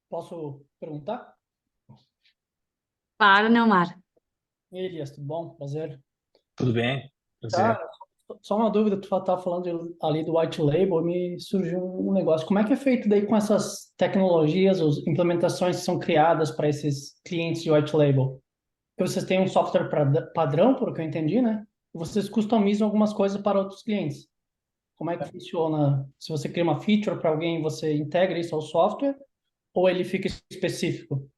Posso perguntar? Claro, Neomar. Elias, tudo bom? Prazer. tudo bem. Prazer. Cara, só uma dúvida, tu tá falando ali do white label, me surgiu um negócio. Como é que é feito daí com essas tecnologias, as implementações que são criadas para esses clientes de white label? Porque vocês têm um software padrão, pelo que eu entendi, né? E vocês customizam algumas coisas para outros clientes. Como é que funciona? Se você cria uma feature para alguém, você integra isso ao software ou ele fica específico?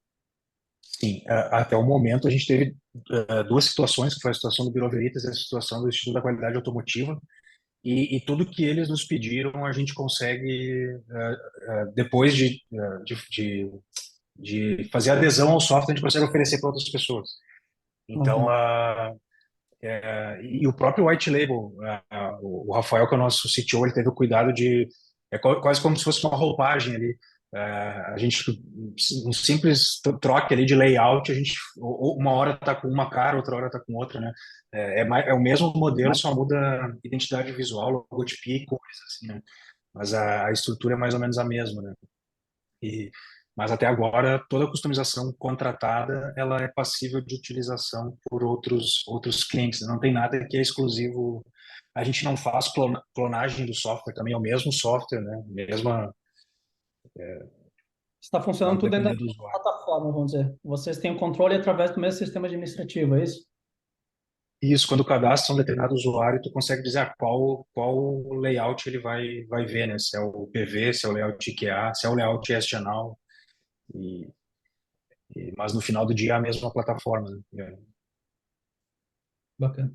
Sim, até o momento a gente teve duas situações, que foi a situação do Bureau Veritas e a situação do Instituto da Qualidade Automotiva, e tudo que eles nos pediram a gente consegue, depois de fazer adesão ao software, a gente consegue oferecer para outras pessoas. Então, Uhum. e o próprio white label, o Rafael, que é o nosso CTO, ele teve o cuidado de, quase como se fosse uma roupagem ali. A gente, um simples troque ali de layout, a gente uma hora está com uma cara, outra hora está com outra, né? É o mesmo modelo, só muda identidade visual, logotipia e cores, assim, né? Mas a estrutura é mais ou menos a mesma, né? E, mas até agora, toda a customização contratada, ela é passível de utilização por outros clientes. Não tem nada que é exclusivo. A gente não faz clonagem do software, também é o mesmo software, né? Mesma, Está vai funcionando tudo dentro da depender do usuário. plataforma, vamos dizer. Vocês têm o controle através do mesmo sistema administrativo, é isso? Isso, quando cadastra um determinado usuário, tu consegue dizer qual layout ele vai ver, né? Se é o PV, se é o layout IKEA, se é o layout SGNAL. E, mas no final do dia é a mesma plataforma, né? Bacana.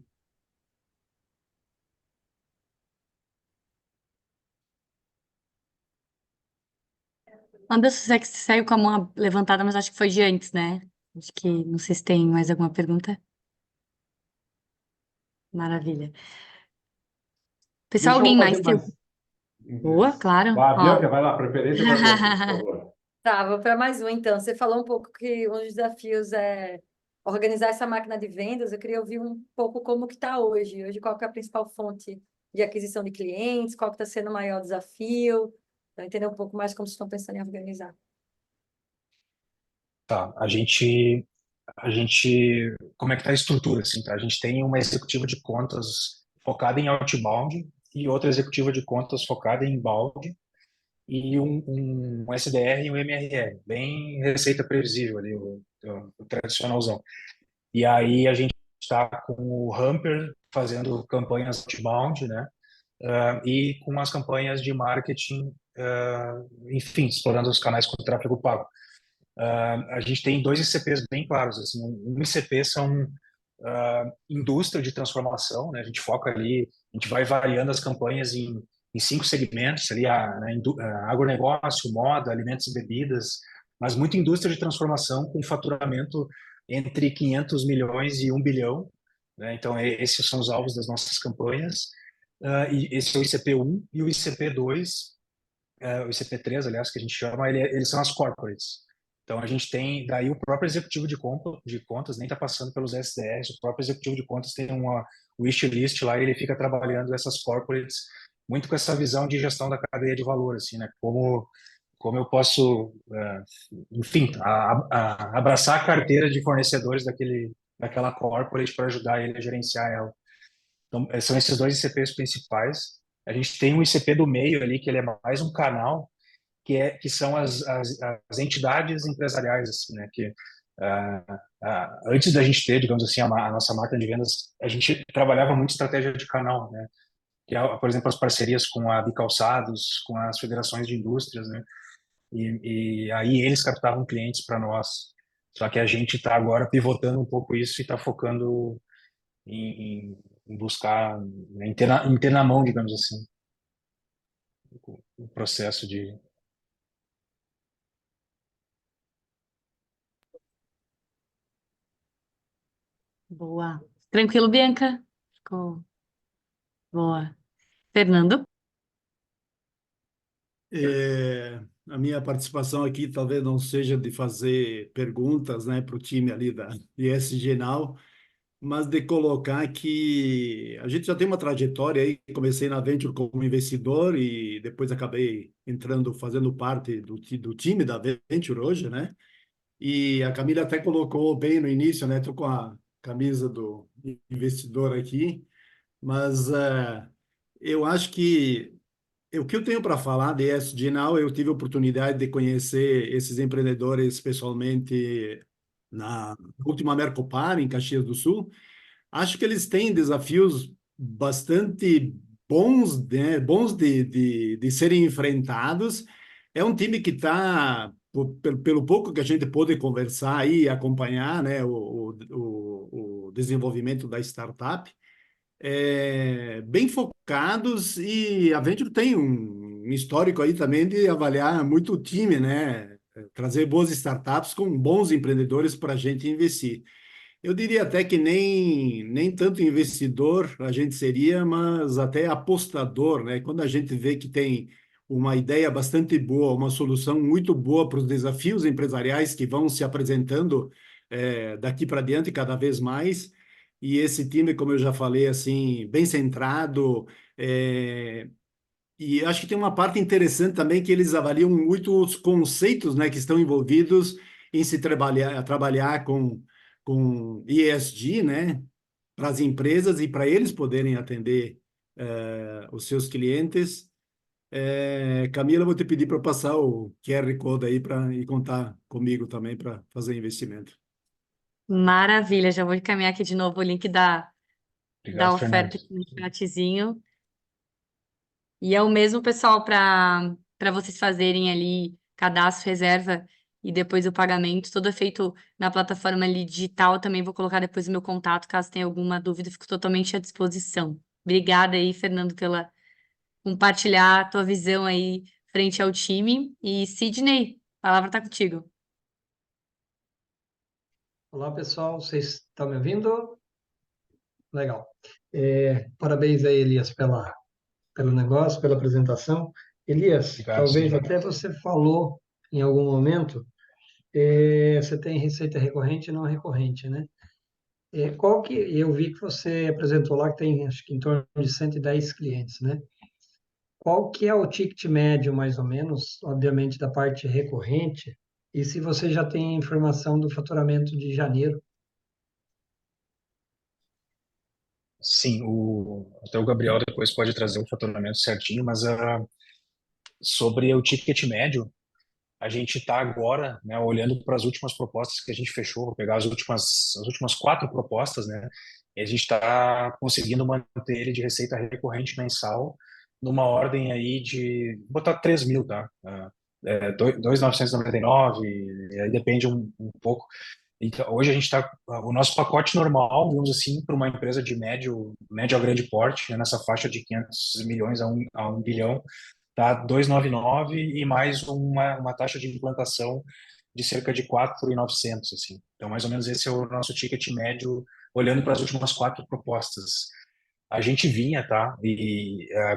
Anderson, você que saiu com a mão levantada, mas acho que foi de antes, né? Acho que não sei se tem mais alguma pergunta. Maravilha. Pessoal, Deixa eu alguém mais fazer tem? mais. Boa, claro. Vai, Ó. Bianca, vai lá, preferência para Bianca, por favor. Tá, vou para mais um então. Você falou um pouco que um dos desafios é organizar essa máquina de vendas. Eu queria ouvir um pouco como que está hoje. Hoje, qual que é a principal fonte de aquisição de clientes? Qual que está sendo o maior desafio? Então, entender um pouco mais como vocês estão pensando em organizar. Tá, como é que tá a estrutura, assim, tá? A gente tem uma executiva de contas focada em outbound e outra executiva de contas focada em inbound e um SDR e um MRR, bem receita previsível ali, o tradicionalzão. E aí a gente está com o Humper fazendo campanhas outbound, né? E com as campanhas de marketing, enfim, explorando os canais com tráfego pago. A gente tem dois ICPs bem claros. Assim, um ICP são indústria de transformação, né? A gente foca ali, a gente vai variando as campanhas em 5 segmentos, ali agronegócio, moda, alimentos e bebidas, mas muita indústria de transformação com faturamento entre 500 milhões e 1 bilhão, né? Então, esses são os alvos das nossas campanhas. E esse é o ICP1 e o ICP2, o ICP3, aliás, que a gente chama, eles são as corporates. Então, a gente tem, daí o próprio executivo de contas nem está passando pelos SDRs, o próprio executivo de contas tem uma wish list lá e ele fica trabalhando essas corporates muito com essa visão de gestão da cadeia de valor, assim, né? Como eu posso, enfim, abraçar a carteira de fornecedores daquela corporate para ajudar ele a gerenciar ela. Então, são esses dois ICPs principais. A gente tem um ICP do meio ali, que ele é mais um canal, que são as entidades empresariais, assim, né? Que antes da gente ter, digamos assim, a nossa máquina de vendas, a gente trabalhava muito estratégia de canal, né? Que é, por exemplo, as parcerias com a Bicalçados, com as federações de indústrias, né? E aí eles captavam clientes para nós. Só que a gente está agora pivotando um pouco isso e está focando em buscar, né, em ter na mão, digamos assim, o processo de. Boa. Tranquilo, Bianca? Ficou boa. Fernando? A minha participação aqui talvez não seja de fazer perguntas, né, para o time ali da ISG Now, mas de colocar que a gente já tem uma trajetória aí. Comecei na Venture como investidor e depois acabei entrando, fazendo parte do time da Venture hoje, né? E a Camila até colocou bem no início, né? Estou com a camisa do investidor aqui, mas eu acho que o que eu tenho para falar de ESG Now, eu tive a oportunidade de conhecer esses empreendedores pessoalmente na última Mercopar, em Caxias do Sul. Acho que eles têm desafios bastante bons, né? Bons de serem enfrentados. É um time que está, pelo pouco que a gente pôde conversar e acompanhar, né, o desenvolvimento da startup, bem focados, e a Venture tem um histórico aí também de avaliar muito o time, né? Trazer boas startups com bons empreendedores para a gente investir. Eu diria até que nem tanto investidor a gente seria, mas até apostador, né? Quando a gente vê que tem uma ideia bastante boa, uma solução muito boa para os desafios empresariais que vão se apresentando daqui para diante cada vez mais, e esse time, como eu já falei, assim, bem centrado, e acho que tem uma parte interessante também que eles avaliam muito os conceitos, né, que estão envolvidos em se trabalhar com ESG, né, para as empresas e para eles poderem atender os seus clientes. Camila, vou te pedir para passar o QR Code aí e contar comigo também para fazer investimento. Maravilha, já vou encaminhar aqui de novo o link da Obrigado, Fernando. oferta aqui no chatzinho. E é o mesmo, pessoal, para vocês fazerem ali cadastro, reserva e depois o pagamento. Tudo é feito na plataforma ali digital. Também vou colocar depois o meu contato, caso tenha alguma dúvida, fico totalmente à disposição. Obrigada aí, Fernando, pela compartilhar a tua visão aí frente ao time. E Sidney, a palavra está contigo. Olá, pessoal, vocês estão me ouvindo? Legal. Parabéns aí, Elias, pelo negócio, pela apresentação. Elias, Obrigado, talvez Sidney. até você falou em algum momento, você tem receita recorrente e não recorrente, né? Qual que eu vi que você apresentou lá que tem acho que em torno de 110 clientes, né? Qual que é o ticket médio, mais ou menos, obviamente, da parte recorrente? E se você já tem informação do faturamento de janeiro? Sim, até o Gabriel depois pode trazer o faturamento certinho, mas sobre o ticket médio, a gente está agora, né, olhando para as últimas propostas que a gente fechou, vou pegar as últimas 4 propostas, né, e a gente está conseguindo manter ele de receita recorrente mensal numa ordem aí de, vou botar 3 mil, tá? 2.999, e aí depende um pouco. Então, hoje a gente está, o nosso pacote normal, vamos assim, para uma empresa de médio a grande porte, né, nessa faixa de 500 milhões a 1 bilhão, tá 299 e mais uma taxa de implantação de cerca de 4.900 assim. Então, mais ou menos esse é o nosso ticket médio, olhando para as últimas 4 propostas. A gente vinha, tá?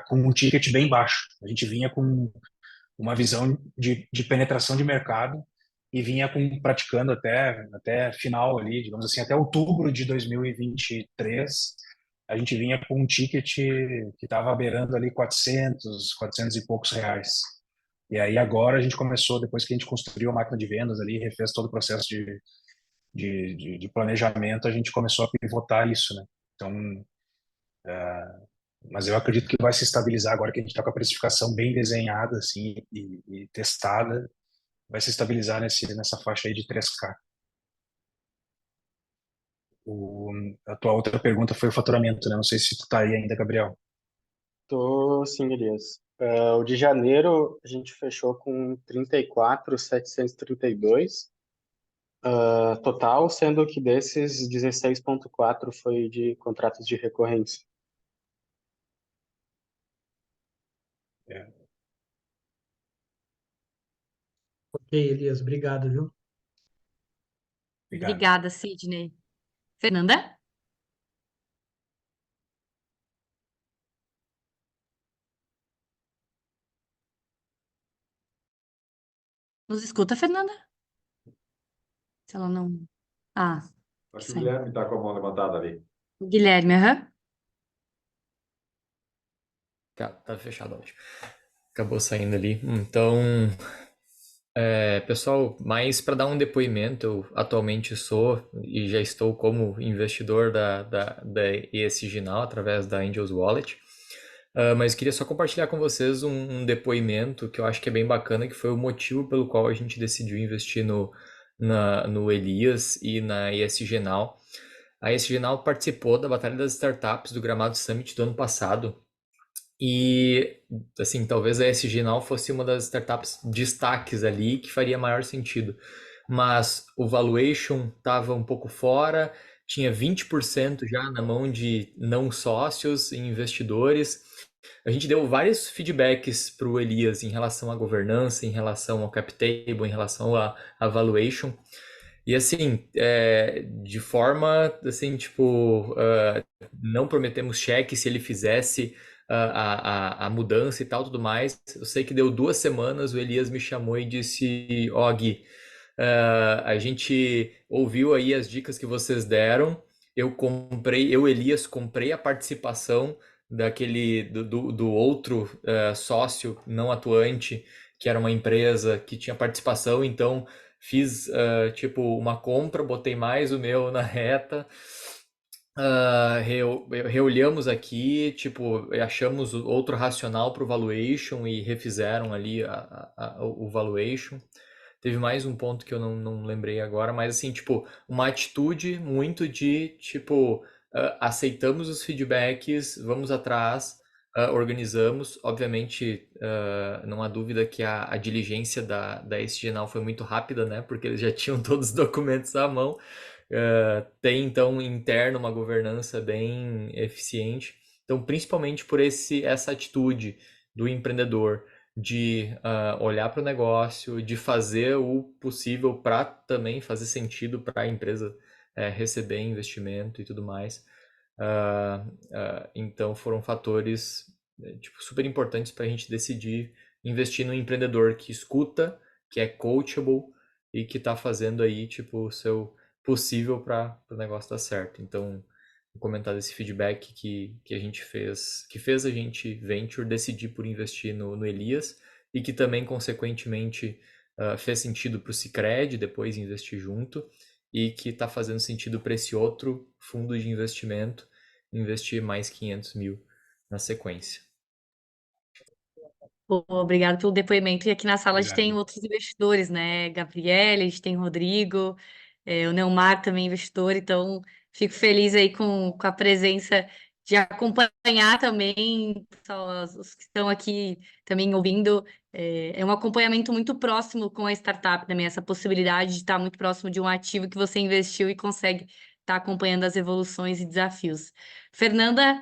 Com um ticket bem baixo. A gente vinha com uma visão de penetração de mercado e vinha praticando até final ali, digamos assim, até outubro de 2023, a gente vinha com um ticket que estava beirando ali 400 e poucos reais. E aí agora a gente começou, depois que a gente construiu a máquina de vendas ali, refez todo o processo de planejamento, a gente começou a pivotar isso, né? Então, mas eu acredito que vai se estabilizar agora que a gente está com a precificação bem desenhada assim e testada, vai se estabilizar nessa faixa aí de 3K. A tua outra pergunta foi o faturamento, né? Não sei se tu tá aí ainda, Gabriel. Tô sim, Elias. O de janeiro a gente fechou com 34.732 total, sendo que desses 16,4 foi de contratos de recorrência. É, Ok, Elias, obrigado, viu? obrigado. Obrigada, Sidney. Fernanda? Nos escuta, Fernanda? Se ela não. Ah, Acho que o saiu. Guilherme está com a mão levantada ali. O Guilherme, aham. Tá fechado, ótimo. Acabou saindo ali. Então, pessoal, mais para dar um depoimento, eu atualmente sou e já estou como investidor da ESG Now através da Angels Wallet. Mas queria só compartilhar com vocês um depoimento que eu acho que é bem bacana, que foi o motivo pelo qual a gente decidiu investir no Elias e na ESG Now. A ESG Now participou da Batalha das Startups do Gramado Summit do ano passado. E, assim, talvez a ESG Now fosse uma das startups destaques ali que faria maior sentido. Mas o valuation estava um pouco fora, tinha 20% já na mão de não sócios e investidores. A gente deu vários feedbacks para o Elias em relação à governança, em relação ao cap table, em relação à valuation. E assim, de forma assim, tipo, não prometemos cheque se ele fizesse a mudança e tal, tudo mais. Eu sei que deu 2 semanas, o Elias me chamou e disse, ó, Gui, a gente ouviu aí as dicas que vocês deram, eu, Elias, comprei a participação do outro sócio não atuante, que era uma empresa que tinha participação, então fiz tipo uma compra, botei mais o meu na reta, reolhamos aqui, tipo, achamos outro racional para o valuation e refizeram ali o valuation. Teve mais um ponto que eu não lembrei agora, mas assim, tipo, uma atitude muito de, tipo, aceitamos os feedbacks, vamos atrás, organizamos. Obviamente, não há dúvida que a diligência da SGNal foi muito rápida, né? Porque eles já tinham todos os documentos à mão. Tem, então, interno uma governança bem eficiente. Então, principalmente por essa atitude do empreendedor de olhar para o negócio, de fazer o possível para também fazer sentido para a empresa receber investimento e tudo mais. Então foram fatores tipo, super importantes para a gente decidir investir no empreendedor que escuta, que é coachable e que está fazendo aí, tipo, o seu possível para o negócio dar certo. Então, vou comentar desse feedback que a gente fez, que fez a gente venture decidir por investir no Elias e que também, consequentemente, fez sentido para o Sicredi depois investir junto e que está fazendo sentido para esse outro fundo de investimento investir mais 500 mil na sequência. Obrigado pelo depoimento. E aqui na sala a gente tem Obrigado. outros investidores, né? Gabriele, a gente tem o Rodrigo, o Neumar também investidor, então fico feliz aí com a presença de acompanhar também só os que estão aqui também ouvindo. É um acompanhamento muito próximo com a startup também, essa possibilidade de estar muito próximo de um ativo que você investiu e consegue estar acompanhando as evoluções e desafios. Fernanda,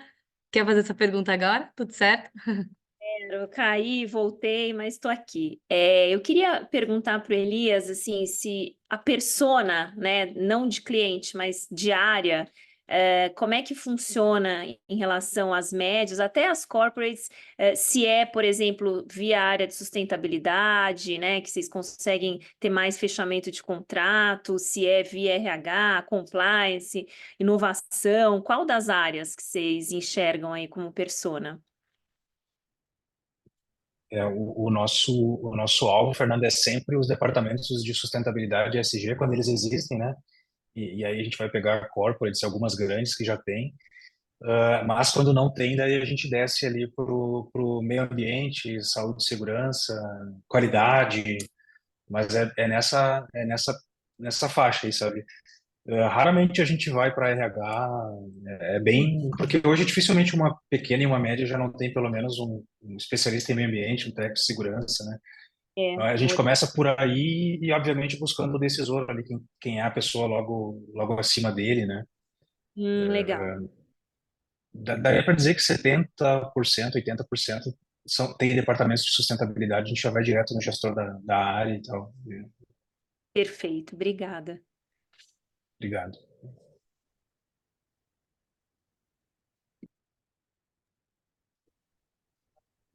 quer fazer essa pergunta agora? Tudo certo? Eu caí, voltei, mas estou aqui. Eu queria perguntar para o Elias, assim, se a persona, né, não de cliente, mas de área, como é que funciona em relação às médias, até as corporates, se é, por exemplo, via área de sustentabilidade, né, que vocês conseguem ter mais fechamento de contrato, se é via RH, compliance, inovação, qual das áreas que vocês enxergam aí como persona? O nosso alvo, Fernando, é sempre os departamentos de sustentabilidade e ESG, quando eles existem, né? E aí a gente vai pegar corporates, algumas grandes que já tem, mas quando não tem, daí a gente desce ali pro meio ambiente, saúde e segurança, qualidade, mas nessa faixa aí, sabe? Raramente a gente vai para RH, é bem. Porque hoje dificilmente uma pequena e uma média já não tem pelo menos um especialista em meio ambiente, um técnico de segurança, né? Então, a gente começa por aí e, obviamente, buscando o decisor ali, quem é a pessoa logo acima dele, né? Legal. Daria para dizer que 70%, 80% tem departamentos de sustentabilidade, a gente já vai direto no gestor da área e tal. Perfeito, obrigada. Obrigado.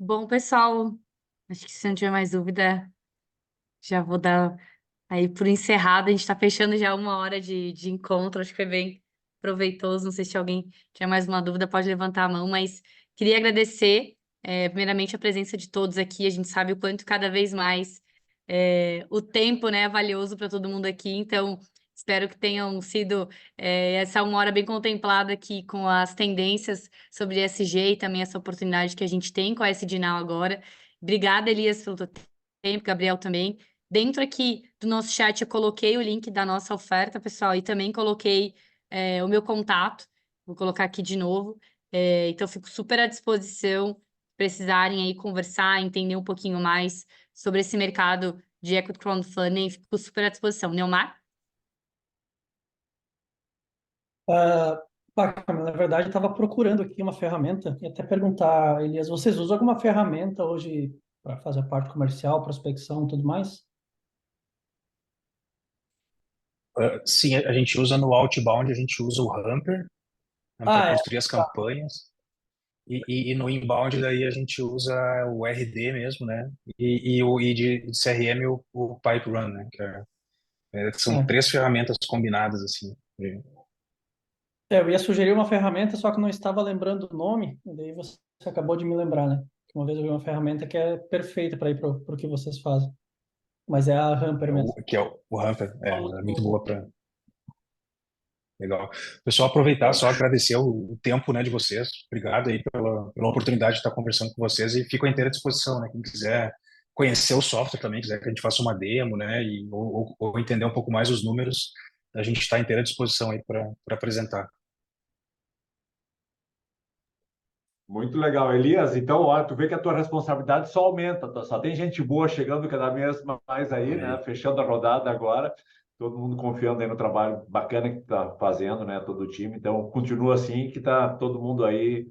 Bom, pessoal, acho que se não tiver mais dúvida, já vou dar aí por encerrado. A gente está fechando já 1 hora de encontro, acho que foi bem proveitoso. Não sei se alguém tiver mais uma dúvida, pode levantar a mão, mas queria agradecer, primeiramente, a presença de todos aqui. A gente sabe o quanto cada vez mais o tempo, né, é valioso para todo mundo aqui, então espero que tenham sido essa 1 hora bem contemplada aqui com as tendências sobre ESG e também essa oportunidade que a gente tem com a SD Now agora. Obrigada, Elias, pelo teu tempo, Gabriel também. Dentro aqui do nosso chat eu coloquei o link da nossa oferta, pessoal, e também coloquei o meu contato, vou colocar aqui de novo. Então fico super à disposição, precisarem aí conversar, entender um pouquinho mais sobre esse mercado de equity crowdfunding, fico super à disposição. Neomar? Na verdade, eu estava procurando aqui uma ferramenta e até perguntar, Elias, vocês usam alguma ferramenta hoje para fazer a parte comercial, prospecção e tudo mais? Sim, a gente usa no outbound, a gente usa o Hamper para Ah, é. construir as campanhas. E no inbound daí a gente usa o RD mesmo, né? E de CRM o Pipe Run, né? São É. 3 ferramentas combinadas assim. Eu ia sugerir uma ferramenta, só que não estava lembrando o nome, e daí você acabou de me lembrar, né? Uma vez eu vi uma ferramenta que é perfeita para ir pro que vocês fazem. Mas é a Hamper mesmo. Que é o Hamper, é muito boa para. Legal. Pessoal, aproveitar só agradecer o tempo, né, de vocês. Obrigado aí pela oportunidade de estar conversando com vocês e fico à inteira disposição, né? Quem quiser conhecer o software também, quiser que a gente faça uma demo, né, ou entender um pouco mais os números, a gente está à inteira disposição aí para apresentar. Muito legal, Elias. Então, olha, tu vê que a tua responsabilidade só aumenta, só tem gente boa chegando cada vez mais aí, né? Fechando a rodada agora, todo mundo confiando aí no trabalho bacana que tu tá fazendo, né? Todo o time. Então, continua assim, que tá todo mundo aí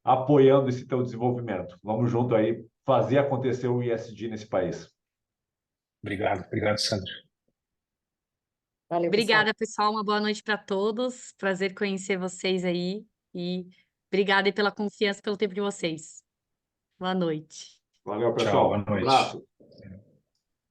apoiando esse teu desenvolvimento. Vamos junto aí fazer acontecer o ISD nesse país. Obrigado, Sandra. Valeu, pessoal. Obrigada, pessoal. Uma boa noite para todos. Prazer conhecer vocês aí. E obrigada aí pela confiança, pelo tempo de vocês. Boa noite. Valeu, Tchau, pessoal. boa noite. Abraço.